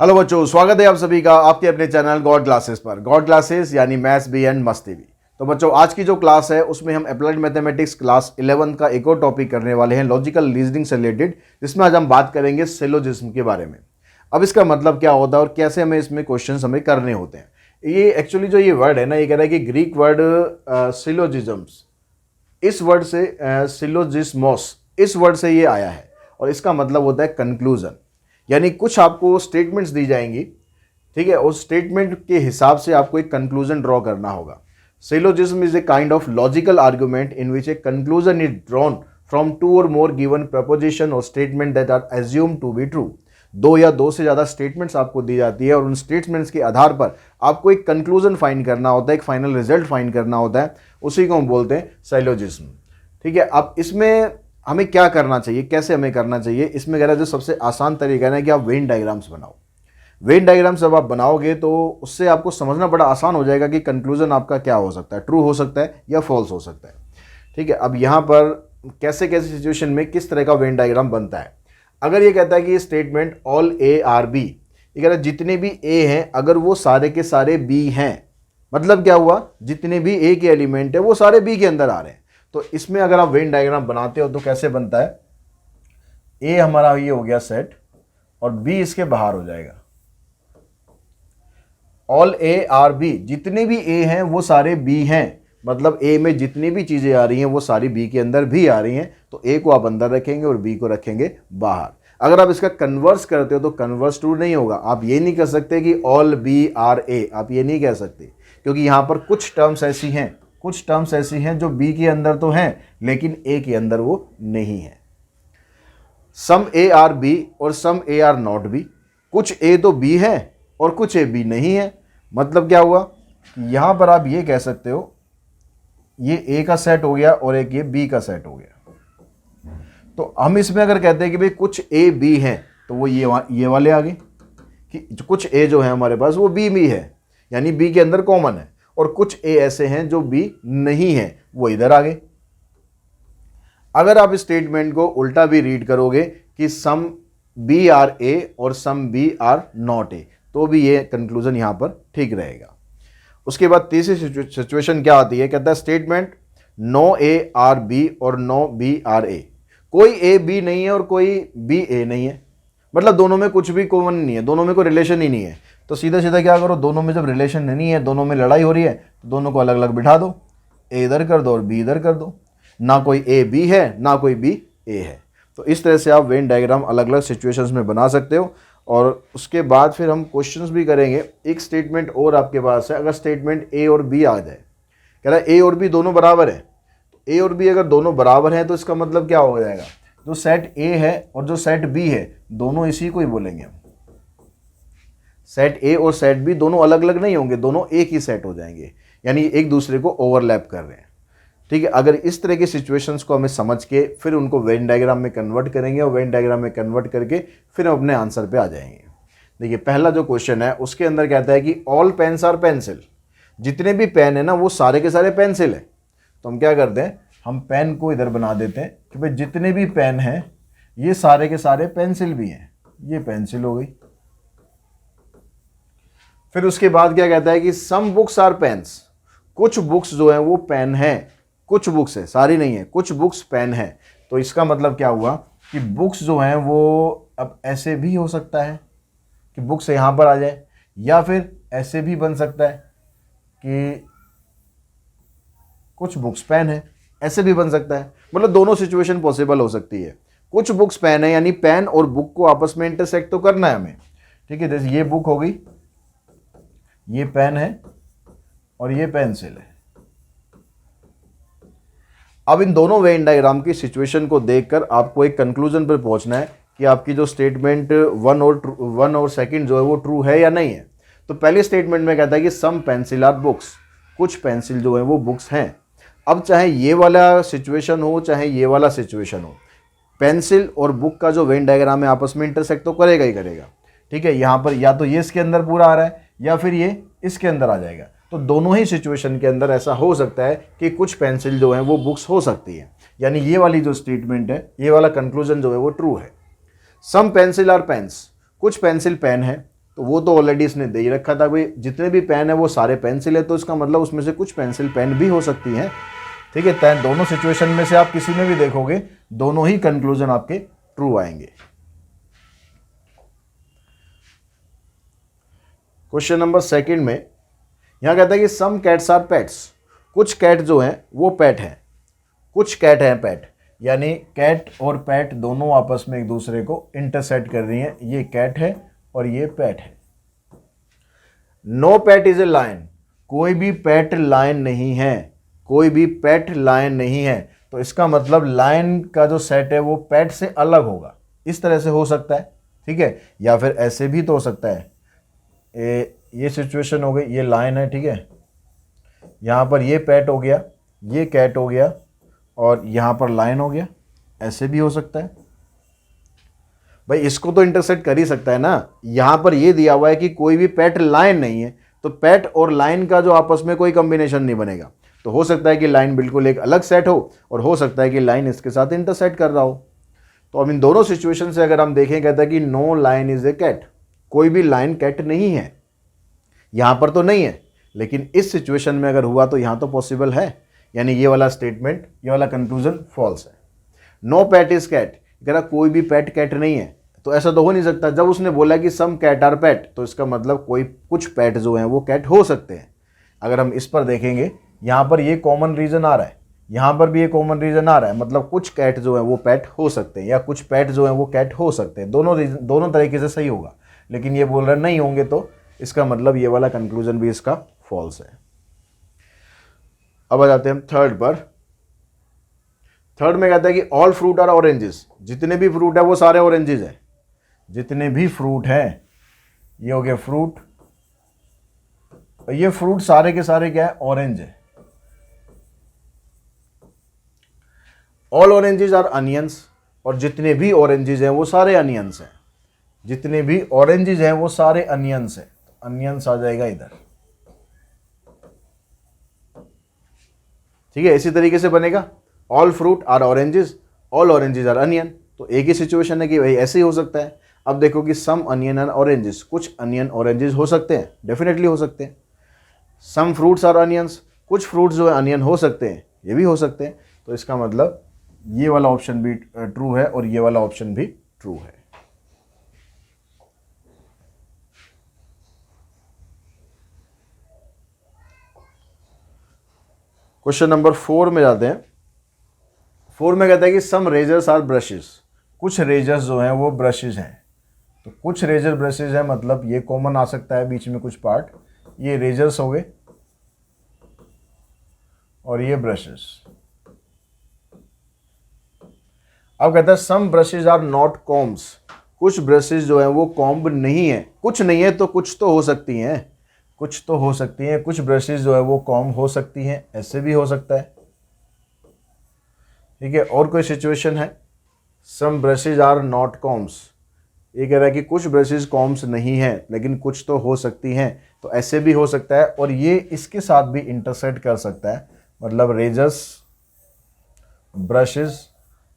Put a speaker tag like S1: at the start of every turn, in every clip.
S1: Hello बच्चों, स्वागत है आप सभी का आपके अपने चैनल गॉड क्लासेस पर। गॉड क्लासेस यानी मैथ्स बी एंड मस्ती भी। तो बच्चों, आज की जो क्लास है उसमें हम अप्लाइड मैथमेटिक्स क्लास 11 का एक और टॉपिक करने वाले हैं, लॉजिकल रीजनिंग से रिलेटेड, जिसमें आज हम बात करेंगे सिलोजिज्म के बारे में। अब इसका मतलब क्या होता है और कैसे हमें इसमें क्वेश्चन हमें करने होते हैं। ये एक्चुअली जो ये वर्ड है ना, ये कह रहा है कि ग्रीक वर्ड सिलोजिज्म्स, इस वर्ड से सिलोजिस्मोस, इस वर्ड से ये आया है और इसका मतलब होता है कंक्लूजन। यानी कुछ आपको स्टेटमेंट्स दी जाएंगी, ठीक है, उस स्टेटमेंट के हिसाब से आपको एक कंक्लूजन ड्रॉ करना होगा। Syllogism is a kind of logical argument in which a conclusion is drawn from two or more given proposition or statement that are assume to be true. दो या दो से ज़्यादा स्टेटमेंट्स आपको दी जाती है और उन स्टेटमेंट्स के आधार पर आपको एक कंक्लूजन फाइंड करना होता है, एक फाइनल रिजल्ट फाइंड करना होता है, उसी को हम बोलते हैं सिलोजिज्म। ठीक है, अब इसमें हमें क्या करना चाहिए, कैसे हमें करना चाहिए, इसमें कह रहा है जो सबसे आसान तरीका है कि आप वेन डायग्राम्स बनाओ। वेन डायग्राम्स जब आप बनाओगे तो उससे आपको समझना बड़ा आसान हो जाएगा कि कंक्लूजन आपका क्या हो सकता है, ट्रू हो सकता है या फॉल्स हो सकता है। ठीक है, अब यहाँ पर कैसे कैसे सिचुएशन में किस तरह का वेन डायग्राम बनता है। अगर ये कहता है कि ये statement all A are B, ये कह रहा है जितने भी ए हैं अगर वो सारे के सारे बी हैं, मतलब क्या हुआ, जितने भी ए के एलिमेंट है वो सारे बी के अंदर आ रहे हैं। तो इसमें अगर आप वेन डायग्राम बनाते हो तो कैसे बनता है, ए हमारा ये हो गया सेट और बी इसके बाहर हो जाएगा। ऑल ए आर बी, जितने भी ए हैं वो सारे बी हैं, मतलब ए में जितनी भी चीजें आ रही हैं वो सारी बी के अंदर भी आ रही हैं। तो ए को आप अंदर रखेंगे और बी को रखेंगे बाहर। अगर आप इसका कन्वर्स करते हो तो कन्वर्स ट्रू नहीं होगा। आप ये नहीं कर सकते कि ऑल बी आर ए, आप ये नहीं कह सकते, क्योंकि यहां पर कुछ टर्म्स ऐसी हैं जो बी के अंदर तो हैं लेकिन ए के अंदर वो नहीं है। सम ए आर बी और सम ए आर नॉट बी, कुछ ए तो बी है और कुछ ए बी नहीं है। मतलब क्या हुआ, यहां पर आप ये कह सकते हो ये ए का सेट हो गया और एक ये बी का सेट हो गया। तो हम इसमें अगर कहते हैं कि भाई कुछ ए बी हैं तो वो ये वाले आ गए कि कुछ ए जो है हमारे पास वो बी है, यानी बी के अंदर कॉमन है, और कुछ ए ऐसे हैं जो बी नहीं है, वो इधर आ गए। अगर आप इस स्टेटमेंट को उल्टा भी रीड करोगे कि सम बी आर ए और some B are not A, तो भी ये कंक्लूजन यहां पर ठीक रहेगा। उसके बाद तीसरी सिचुएशन क्या आती है, कहता है statement no A are B और नो बी आर ए, कोई ए बी नहीं है और कोई बी ए नहीं है, मतलब दोनों में कुछ भी कॉमन नहीं है, दोनों में कोई रिलेशन ही नहीं है। तो सीधा सीधा क्या करो, दोनों में जब रिलेशन नहीं है, दोनों में लड़ाई हो रही है, तो दोनों को अलग अलग बिठा दो, ए इधर कर दो और बी इधर कर दो। ना कोई ए बी है ना कोई बी ए है। तो इस तरह से आप वेन डायग्राम अलग अलग सिचुएशंस में बना सकते हो। और उसके बाद फिर हम क्वेश्चंस भी करेंगे। एक स्टेटमेंट और आपके पास है, अगर स्टेटमेंट ए और बी आ जाए, कह रहा है ए और बी दोनों बराबर है, तो ए और बी अगर दोनों बराबर हैं तो इसका मतलब क्या हो जाएगा, जो सेट ए है और जो सेट बी है दोनों इसी को ही बोलेंगे हम। सेट ए और सेट बी दोनों अलग अलग नहीं होंगे, दोनों एक ही सेट हो जाएंगे, यानी एक दूसरे को ओवरलैप कर रहे हैं। ठीक है, अगर इस तरह की सिचुएशंस को हमें समझ के फिर उनको वेन डायग्राम में कन्वर्ट करेंगे और वेन डायग्राम में कन्वर्ट करके फिर हम अपने आंसर पे आ जाएंगे। देखिए, पहला जो क्वेश्चन है उसके अंदर कहता है कि ऑल पेन्स आर पेंसिल, जितने भी पेन है ना वो सारे के सारे पेंसिल है। तो हम क्या करते हैं, हम पेन को इधर बना देते हैं कि भाई जितने भी पेन हैं ये सारे के सारे पेंसिल भी हैं, ये पेंसिल हो गई। फिर उसके बाद क्या कहता है कि सम बुक्स आर पेन्स, कुछ बुक्स जो है वो पेन है, कुछ बुक्स है, सारी नहीं है, कुछ बुक्स पेन है। तो इसका मतलब क्या हुआ कि बुक्स जो हैं वो अब ऐसे भी हो सकता है कि बुक्स यहां पर आ जाए, या फिर ऐसे भी बन सकता है कि कुछ बुक्स पेन है, ऐसे भी बन सकता है। मतलब दोनों सिचुएशन पॉसिबल हो सकती है। कुछ बुक्स पेन है यानी पेन और बुक को आपस में इंटरसेक्ट तो करना है हमें। ठीक है, जैसे ये बुक हो गई, ये पेन है और ये पेंसिल है। अब इन दोनों वेन डायग्राम की सिचुएशन को देखकर आपको एक कंक्लूजन पर पहुंचना है कि आपकी जो स्टेटमेंट वन और सेकंड जो है वो ट्रू है या नहीं है। तो पहले स्टेटमेंट में कहता है कि सम पेंसिल आर बुक्स, कुछ पेंसिल जो है वो बुक्स हैं। अब चाहे ये वाला सिचुएशन हो चाहे ये वाला सिचुएशन हो, पेंसिल और बुक का जो वेन डायग्राम है आपस में इंटरसेक्ट तो करेगा ही करेगा। ठीक है, यहाँ पर या तो ये इसके अंदर पूरा आ रहा है या फिर ये इसके अंदर आ जाएगा। तो दोनों ही सिचुएशन के अंदर ऐसा हो सकता है कि कुछ पेंसिल जो है वो बुक्स हो सकती है, यानी ये वाली जो स्टेटमेंट है, ये वाला कंक्लूजन जो है वो ट्रू है। सम पेंसिल आर पेन्स, कुछ पेंसिल पेन है, तो वो तो ऑलरेडी इसने दे ही रखा था भाई, जितने भी पेन है वो सारे पेंसिल है, तो इसका मतलब उसमें से कुछ पेंसिल पेन भी हो सकती हैं। ठीक है, दोनों सिचुएशन में से आप किसी में भी देखोगे दोनों ही कंक्लूजन आपके ट्रू आएंगे। क्वेश्चन नंबर सेकंड में यहां कहता है कि सम कैट्स आर पेट्स, कुछ कैट जो हैं वो पेट हैं, कुछ कैट हैं पेट, यानी कैट और पेट दोनों आपस में एक दूसरे को इंटरसेक्ट कर रही हैं, ये कैट है और ये पेट है। No pet is a lion, कोई भी पेट लायन नहीं है, कोई भी पेट लायन नहीं है, तो इसका मतलब लायन का जो सेट है वो पेट से अलग होगा, इस तरह से हो सकता है। ठीक है, या फिर ऐसे भी तो हो सकता है, ये सिचुएशन हो गई, ये लायन है, ठीक है, यहाँ पर ये पेट हो गया, ये कैट हो गया और यहाँ पर लायन हो गया, ऐसे भी हो सकता है। भाई इसको तो इंटरसेक्ट कर ही सकता है ना, यहाँ पर ये दिया हुआ है कि कोई भी पेट लायन नहीं है, तो पेट और लायन का जो आपस में कोई कॉम्बिनेशन नहीं बनेगा, तो हो सकता है कि लाइन बिल्कुल एक अलग सेट हो और हो सकता है कि लाइन इसके साथ इंटरसेक्ट कर रहा हो। तो अब इन दोनों सिचुएशन से अगर हम देखें, कहता है कि no lion is a cat, कोई भी लाइन कैट नहीं है, यहाँ पर तो नहीं है, लेकिन इस सिचुएशन में अगर हुआ तो यहाँ तो पॉसिबल है, यानी ये वाला स्टेटमेंट, ये वाला कंक्लूजन फॉल्स है। नो पेट इज कैट, कह रहा कोई भी पेट कैट नहीं है, तो ऐसा तो हो नहीं सकता। जब उसने बोला कि सम कैट आर पेट, तो इसका मतलब कोई कुछ पेट जो हैं वो कैट हो सकते हैं। अगर हम इस पर देखेंगे, यहाँ पर ये कॉमन रीजन आ रहा है, यहाँ पर भी ये कॉमन रीजन आ रहा है, मतलब कुछ कैट जो है वो पेट हो सकते हैं या कुछ पेट जो है वो कैट हो सकते हैं, दोनों तरीके से सही होगा। लेकिन ये बोल रहे नहीं होंगे, तो इसका मतलब ये वाला कंक्लूजन भी इसका फॉल्स है। अब आ जाते हैं हम थर्ड पर। थर्ड में कहता है कि ऑल फ्रूट आर ऑरेंजेस, जितने भी फ्रूट है वो सारे ऑरेंजेस हैं, जितने भी फ्रूट हैं, ये हो गया फ्रूट, ये फ्रूट सारे के सारे क्या है, ऑरेंज है। ऑल ऑरेंजेस आर अनियंस, और जितने भी ऑरेंजेस हैं वो सारे अनियंस हैं, जितने भी ऑरेंजेस हैं वो सारे अनियंस हैं, अनियंस आ जाएगा इधर। ठीक है, इसी तरीके से बनेगा, all fruit are oranges, all oranges are onion, तो एक ही सिचुएशन है कि भाई ऐसे ही हो सकता है। अब देखो कि सम अनियन आर ऑरेंजेस, कुछ अनियन ऑरेंजेस हो सकते हैं, डेफिनेटली हो सकते हैं। सम फ्रूट्स आर अनियंस, कुछ फ्रूट्स जो है अनियन हो सकते हैं, ये भी हो सकते हैं, तो इसका मतलब ये वाला ऑप्शन भी ट्रू है और ये वाला ऑप्शन भी ट्रू है। क्वेश्चन नंबर 4 में जाते हैं। 4 में कहता है कि सम रेजर्स आर ब्रशेस, कुछ रेजर्स जो हैं वो ब्रशेस हैं, तो कुछ रेजर ब्रशेस हैं, मतलब ये कॉमन आ सकता है बीच में कुछ पार्ट, ये रेजर्स हो गए और ये ब्रशेस। अब कहता है सम ब्रशेस आर नॉट कॉम्ब्स, कुछ ब्रशेस जो हैं वो कॉम्ब नहीं है, कुछ नहीं है तो कुछ तो हो सकती हैं, कुछ तो हो सकती हैं, कुछ ब्रशेस जो है वो कॉम्ब हो सकती हैं, ऐसे भी हो सकता है। ठीक है, और कोई सिचुएशन है, सम ब्रशेज आर नॉट कॉम्ब्स, ये कह रहा है कि कुछ ब्रशेज कॉम्ब्स नहीं हैं लेकिन कुछ तो हो सकती हैं, तो ऐसे भी हो सकता है, और ये इसके साथ भी इंटरसेक्ट कर सकता है, मतलब रेजर्स, ब्रशेज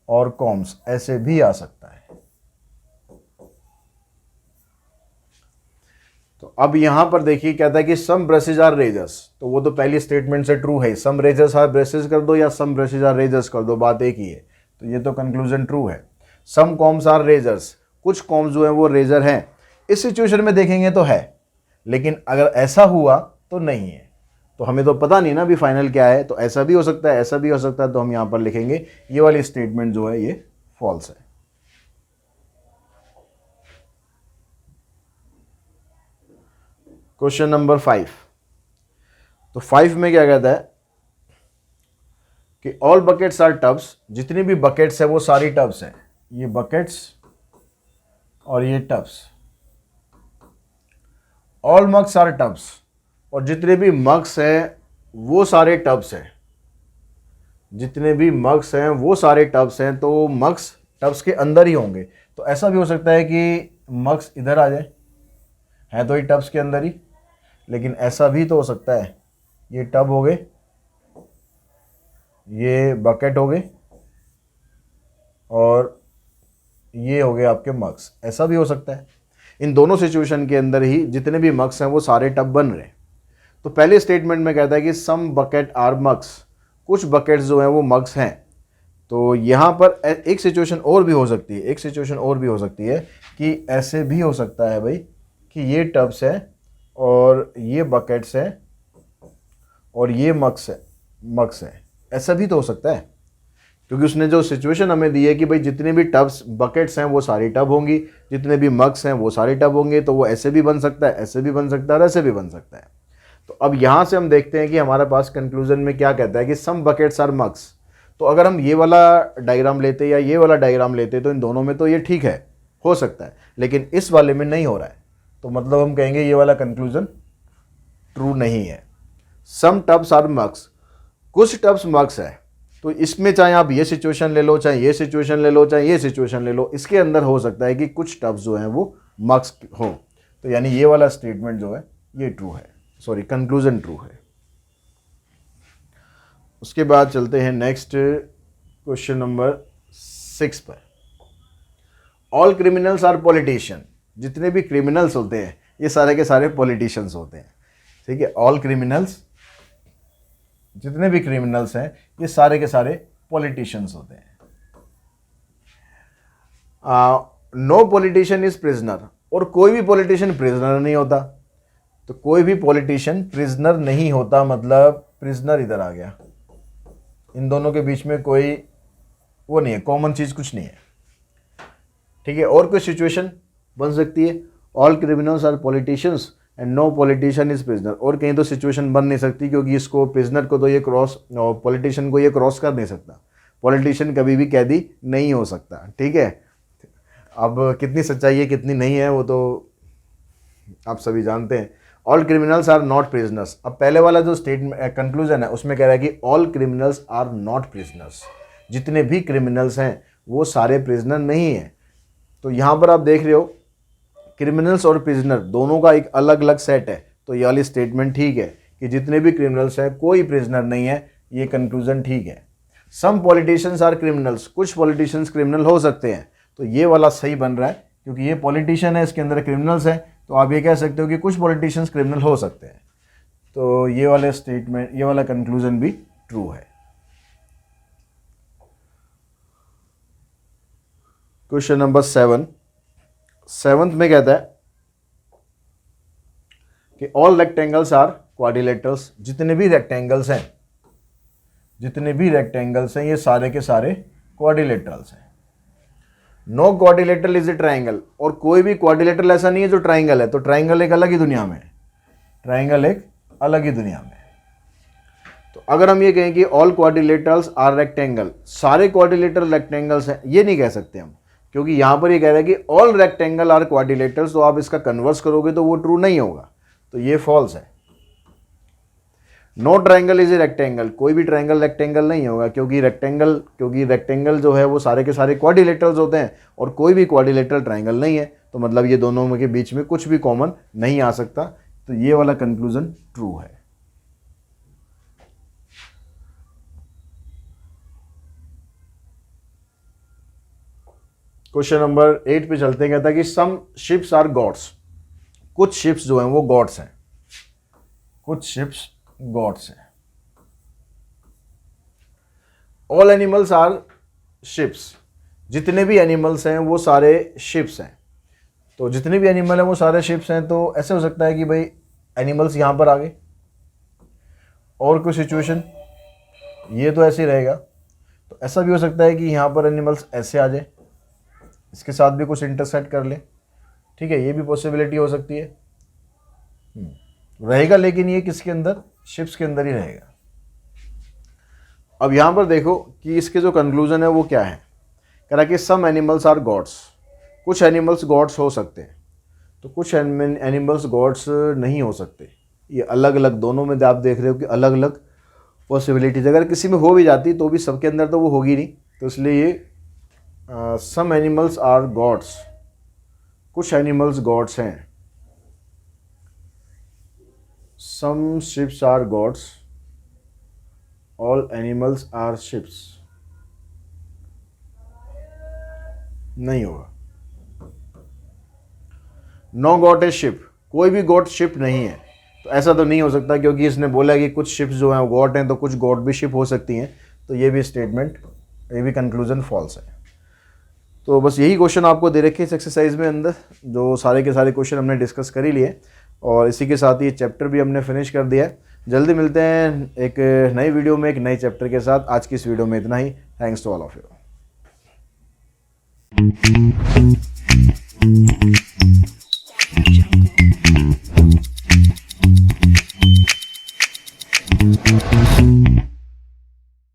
S1: और कॉम्ब्स ऐसे भी आ सकता है। तो अब यहां पर देखिए, कहता है कि सम ब्रशेज आर रेजर्स, तो वो तो पहली स्टेटमेंट से ट्रू है, सम रेजर्स आर ब्रशेज कर दो या सम ब्रशेज आर रेजर्स कर दो, बात एक ही है, तो ये तो कंक्लूजन ट्रू है। सम कॉम्ब्स आर रेजर्स, कुछ कॉम्ब्स जो है वो रेजर हैं, इस सिचुएशन में देखेंगे तो है, लेकिन अगर ऐसा हुआ तो नहीं है, तो हमें तो पता नहीं ना अभी फाइनल क्या है, तो ऐसा भी हो सकता है, ऐसा भी हो सकता है, तो हम यहां पर लिखेंगे ये वाली स्टेटमेंट जो है ये फॉल्स है। Question number 5। तो 5 में क्या कहता है कि ऑल बकेट्स आर टब्स, जितनी भी बकेट्स है वो सारी टब्स हैं, ये बकेट्स और ये tubs. All mugs are tubs, और जितने भी मग्स हैं वो सारे टब्स हैं, जितने भी मग्स हैं वो सारे टब्स हैं, तो मग्स टब्स के अंदर ही होंगे, तो ऐसा भी हो सकता है कि मग्स इधर आ जाए, है तो ये टब्स के अंदर ही, लेकिन ऐसा भी तो हो सकता है, ये टब हो गए, ये बकेट हो गए और ये हो गए आपके मग्स, ऐसा भी हो सकता है। इन दोनों सिचुएशन के अंदर ही जितने भी मग्स हैं वो सारे टब बन रहे हैं। तो पहले स्टेटमेंट में कहता है कि सम बकेट आर मग्स, कुछ बकेट्स जो हैं वो मग्स हैं। तो यहाँ पर एक सिचुएशन और भी हो सकती है, एक सिचुएशन और भी हो सकती है कि ऐसे भी हो सकता है भाई कि ये टब्स है और ये बकेट्स है और ये मग्स है, ऐसा भी तो हो सकता है। क्योंकि उसने जो सिचुएशन हमें दी है कि भाई जितने भी टब्स बकेट्स हैं वो सारी टब होंगी, जितने भी मग्स हैं वो सारी टब होंगे, तो वो ऐसे भी बन सकता है, ऐसे भी बन सकता है और ऐसे भी बन सकता है। तो अब यहाँ से हम देखते हैं कि हमारे पास कंक्लूजन में क्या कहता है कि सम बकेट्स आर मग्स। तो अगर हम ये वाला डायग्राम लेते या ये वाला डायग्राम लेते तो इन दोनों में तो ये ठीक है, हो सकता है, लेकिन इस वाले में नहीं हो रहा है। तो मतलब हम कहेंगे ये वाला कंक्लूजन ट्रू नहीं है। सम टब्स आर मग्स, कुछ टब्स मग्स है। तो इसमें चाहे आप ये सिचुएशन ले लो, चाहे ये सिचुएशन ले लो, चाहे ये सिचुएशन ले लो, इसके अंदर हो सकता है कि कुछ टब्स जो हैं वो मग्स हो। तो यानी ये वाला स्टेटमेंट जो है ये ट्रू है, सॉरी कंक्लूजन ट्रू है। उसके बाद चलते हैं नेक्स्ट क्वेश्चन नंबर 6 पर। ऑल क्रिमिनल्स आर पॉलिटिशियन, जितने भी क्रिमिनल्स होते हैं ये सारे के सारे पॉलिटिशियंस होते हैं। ठीक है, ऑल क्रिमिनल्स, जितने भी क्रिमिनल्स हैं ये सारे के सारे पॉलिटिशियंस होते हैं। नो पॉलिटिशियन इज प्रिजनर, और कोई भी पॉलिटिशियन प्रिजनर नहीं होता। तो कोई भी पॉलिटिशियन प्रिजनर नहीं होता, मतलब प्रिजनर इधर आ गया, इन दोनों के बीच में कोई वो नहीं है, कॉमन चीज कुछ नहीं है। ठीक है, और कोई सिचुएशन बन सकती है, all criminals are politicians and no politician is prisoner, और कहीं तो सिचुएशन बन नहीं सकती, क्योंकि इसको प्रिजनर को तो ये क्रॉस, पॉलिटिशियन को ये क्रॉस कर नहीं सकता। पॉलिटिशियन कभी भी कैदी नहीं हो सकता। ठीक है, अब कितनी सच्चाई है कितनी नहीं है वो तो आप सभी जानते हैं। All criminals are not prisoners, अब पहले वाला जो स्टेटमेंट कंक्लूजन है उसमें कह रहा है कि all criminals are not prisoners, जितने भी क्रिमिनल्स हैं वो सारे प्रिजनर नहीं हैं। तो यहाँ पर आप देख रहे हो क्रिमिनल्स और प्रिजनर दोनों का एक अलग अलग सेट है। तो ये वाली स्टेटमेंट ठीक है कि जितने भी क्रिमिनल्स हैं कोई प्रिजनर नहीं है, ये कंक्लूजन ठीक है। सम पॉलिटिशियंस आर क्रिमिनल्स, कुछ पॉलिटिशियंस क्रिमिनल हो सकते हैं। तो ये वाला सही बन रहा है, क्योंकि ये पॉलिटिशियन है, इसके अंदर क्रिमिनल्स हैं, तो आप ये कह सकते हो कि कुछ पॉलिटिशियंस क्रिमिनल हो सकते हैं। तो ये वाले स्टेटमेंट, ये वाला कंक्लूजन भी ट्रू है। क्वेश्चन नंबर 7, सेवंथ में कहता है कि ऑल रेक्टेंगल्स आर क्वाड्रिलेटरल्स, जितने भी रेक्टेंगल्स हैं, जितने भी रेक्टेंगल्स हैं ये सारे के सारे क्वाड्रिलेटरल्स हैं। No quadrilateral is a triangle, और कोई भी क्वाड्रिलेटरल ऐसा नहीं है जो ट्राइंगल है। तो ट्राइंगल एक अलग ही दुनिया में है, ट्राइंगल एक अलग ही दुनिया में है। तो अगर हम ये कहें कि ऑल क्वाड्रिलेटरल्स आर रेक्टेंगल, सारे क्वाड्रिलेटरल रेक्टेंगल्स हैं, ये नहीं कह सकते हम, क्योंकि यहां पर ये कह रहा है कि ऑल रेक्टेंगल आर क्वाड्रिलेटरल्स, तो आप इसका कन्वर्स करोगे तो वो ट्रू नहीं होगा, तो ये फॉल्स है। No triangle is a rectangle, कोई भी ट्राइंगल रेक्टेंगल नहीं होगा, क्योंकि रेक्टेंगल जो है वो सारे के सारे क्वाड्रिलेटरल्स होते हैं और कोई भी क्वाड्रिलेटरल ट्राइंगल नहीं है। तो मतलब ये दोनों के बीच में कुछ भी कॉमन नहीं आ सकता। तो ये वाला कंक्लूजन ट्रू है। क्वेश्चन नंबर 8 पे चलते हैं। कहता है कि सम शिप्स आर गॉड्स, कुछ शिप्स जो हैं वो गॉड्स हैं, कुछ शिप्स गॉड्स हैं। ऑल एनिमल्स आर शिप्स, जितने भी एनिमल्स हैं वो सारे शिप्स हैं। तो जितने भी एनिमल हैं वो सारे शिप्स हैं। तो ऐसे हो सकता है कि भाई एनिमल्स यहां पर आ गए, और कोई सिचुएशन ये तो ऐसे ही रहेगा। तो ऐसा भी हो सकता है कि यहां पर एनिमल्स ऐसे आ जाए, इसके साथ भी कुछ इंटरसेक्ट कर ले। ठीक है, ये भी पॉसिबिलिटी हो सकती है, रहेगा, लेकिन ये किसके अंदर, शिप्स के अंदर ही रहेगा। अब यहां पर देखो कि इसके जो कंक्लूजन है वो क्या है। कह रहा है कि सम एनिमल्स आर गॉड्स, कुछ एनिमल्स गॉड्स हो सकते हैं। तो कुछ एनिमल्स गॉड्स नहीं हो सकते। ये अलग अलग, दोनों में आप देख रहे हो कि अलग अलग पॉसिबिलिटीज, अगर किसी में हो भी जाती तो भी सबके अंदर तो वो होगी नहीं। तो इसलिए ये सम एनिमल्स आर गॉड्स, कुछ एनिमल्स गॉड्स हैं। Some ships are gods, all animals are ships, नहीं होगा। नो गॉट ए शिप, कोई भी गॉट शिप नहीं है। तो ऐसा तो नहीं हो सकता, क्योंकि इसने बोला कि कुछ शिप्स जो हैं वो गॉट हैं, तो कुछ गॉट भी शिप हो सकती हैं। तो ये भी स्टेटमेंट, ये भी कंक्लूजन फॉल्स है। तो बस यही क्वेश्चन आपको दे रखे इस एक्सरसाइज में अंदर, जो सारे के सारे क्वेश्चन हमने डिस्कस कर ही लिए, और इसी के साथ ये चैप्टर भी हमने फिनिश कर दिया है। जल्दी मिलते हैं एक नई वीडियो में एक नए चैप्टर के साथ। आज की इस वीडियो में इतना ही। Thanks to all of you.